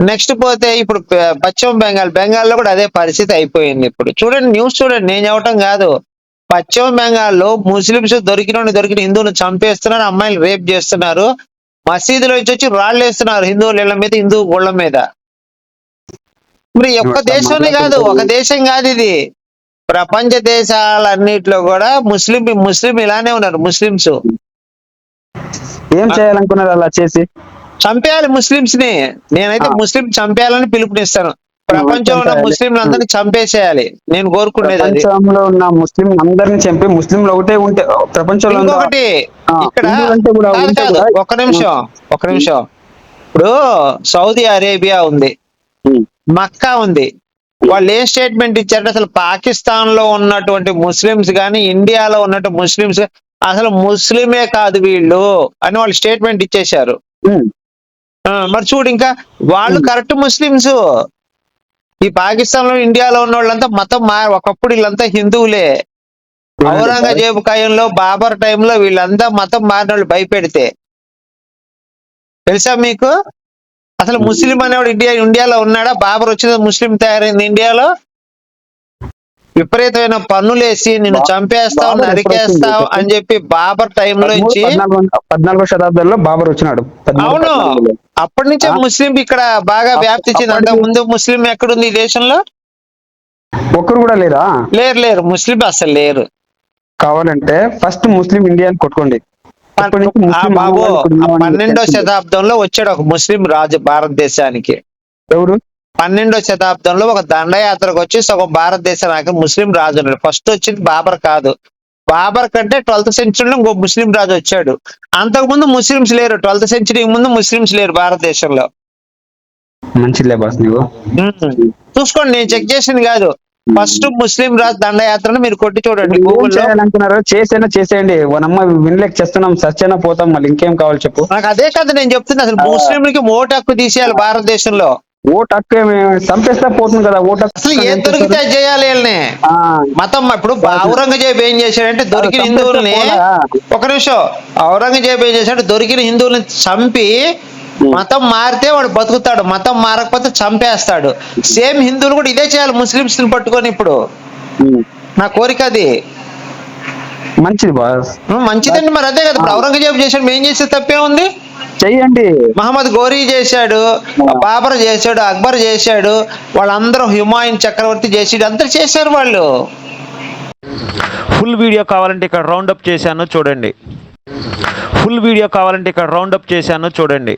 Next పోతే ఇప్పుడు పశ్చిమ బెంగాల్లో కూడా అదే పరిస్థితి అయిపోయింది. ఇప్పుడు చూడండి, న్యూస్ చూడండి, నేను చెప్పటం కాదు. పశ్చిమ బెంగాల్లో ముస్లింస్ దొరికిన హిందువులు చంపేస్తున్నారు, అమ్మాయిలు రేప్ చేస్తున్నారు, మసీదులో వచ్చి రాళ్ళు వేస్తున్నారు హిందువుల ఇళ్ల మీద, హిందూ గుళ్ళ మీద. మరి ఒక్క అట్లా దేశంలో కాదు, మాట్లాడుతుంటే ఒక దేశం కాదు ఇది. ప్రపంచ దేశాలన్నిట్లో కూడా ముస్లిం ఇలానే ఉన్నారు ముస్లింస్. ఏం చేయాలనుకున్నారు అలా చేసి? చంపేయాలి ముస్లింస్ ని. నేనైతే ముస్లిం చంపేయాలని పిలుపునిస్తాను. ప్రపంచంలో ఉన్న చంపేయాలి. ముస్లింలందరినీ చంపేసేయాలి. నేను కోరుకునేది అది. ప్రపంచంలో ఉన్న ముస్లిం అందరిని చంపి ముస్లింలు ఒకటే ఉంటే ప్రపంచంలో ఇంకొకటి ఇక్కడ హిందువులంటే కూడా కాదు ఉంటే కాదు, కూడా ఒక్క నిమిషం. ఇప్పుడు సౌదీ అరేబియా ఉంది, మక్కా ఉంది. వాళ్ళు ఏం స్టేట్మెంట్ ఇచ్చారంటే అసలు పాకిస్తాన్ లో ఉన్నటువంటి ముస్లింస్ కానీ, ఇండియాలో ఉన్నటువంటి ముస్లింస్ అసలు ముస్లిమే కాదు వీళ్ళు అని వాళ్ళు స్టేట్మెంట్ ఇచ్చేశారు. మరి చూడు, ఇంకా వాళ్ళు కరెక్ట్ ముస్లింస్. ఈ పాకిస్తాన్ లో, ఇండియాలో ఉన్న వాళ్ళంతా మతం ఒకప్పుడు వీళ్ళంతా హిందువులే. ఔరంగజేబు కాలంలో, బాబర్ టైంలో వీళ్ళంతా మతం మారిన వాళ్ళు భయపెడితే. తెలుసా మీకు? అసలు ముస్లిం అనేవాడు ఇండియాలో ఉన్నాడా? బాబర్ వచ్చిన ముస్లిం తయారైంది ఇండియాలో. విపరీతమైన పన్నులేసి నిన్ను చంపేస్తావు, నరికేస్తావు అని చెప్పి బాబర్ టైంలో నుంచి 14వ శతాబ్దంలో బాబర్ వచ్చినాడు. అవును, అప్పటి నుంచే ముస్లిం ఇక్కడ బాగా వ్యాప్తి చెంది. అంతకు ముందు ముస్లిం ఎక్కడుంది ఈ దేశంలో? ఒక్కరు కూడా లేరా? లేరు, ముస్లిం అసలు లేరు. కావాలంటే ఫస్ట్ ముస్లిం ఇండియాని కొట్టుకోండి. బాబు, 12వ శతాబ్దంలో వచ్చాడు ఒక ముస్లిం రాజు భారతదేశానికి. ఎవరు? 12వ శతాబ్దంలో ఒక దండయాత్రకు వచ్చి సగం భారతదేశానికి ముస్లిం రాజు ఉన్నాడు. ఫస్ట్ వచ్చింది బాబర్ కాదు. బాబర్ కంటే 12th సెంచరీలో ఇంకో ముస్లిం రాజు వచ్చాడు. అంతకుముందు ముస్లింస్ లేరు. 12th సెంచరీ ముందు ముస్లింస్ లేరు భారతదేశంలో. మంచిలే బాస్ నువ్వు. చూసుకోండి, నేను చెక్ చేసింది కాదు. ఫస్ట్ ముస్లిం రాజు దండయాత్రను మీరు కొట్టి చూడండి గూగుల్లో. చేసేయండి. వనమ్మ వినలేక చేస్తున్నాం, సర్చ్ అయినా పోతాం, మళ్ళీ ఇంకేం కావాలి చెప్పు. నాకు అదే కదా నేను చెప్తున్నా. అసలు ముస్లింలకి ఓటు హక్కు తీసేయాలి భారతదేశంలో. ఓటు హక్కు చంపేస్తా పోతుంది కదా ఓటు హక్కు. అసలు ఏం దొరికితే అది చేయాలి వీళ్ళని. మతం ఇప్పుడు ఔరంగజేబు ఏం చేశాడంటే దొరికిన హిందువుల్ని, ఒక నిమిషం, ఔరంగజేబు ఏం చేశాడు, దొరికిన హిందువుల్ని చంపి మతం మారితే వాడు బతుకుతాడు, మతం మారకపోతే చంపేస్తాడు. సేమ్ హిందువులు కూడా ఇదే చేయాలి ముస్లింస్ పట్టుకొని. ఇప్పుడు నా కోరిక అది. మంచిది బాస్, మంచిదండి. మరి అదే కదా ఇప్పుడు ఔరంగజేబు చేశాడు, ఏం చేస్తే తప్పే ఉంది? చెయ్యండి. మహమ్మద్ గోరీ చేశాడు, బాబర్ చేశాడు, అక్బర్ చేశాడు, వాళ్ళందరూ హుమాయూన్ చక్రవర్తి చేసాడు, అందరు చేశారు వాళ్ళు. ఫుల్ వీడియో కావాలంటే ఇక్కడ రౌండప్ చేశాను చూడండి.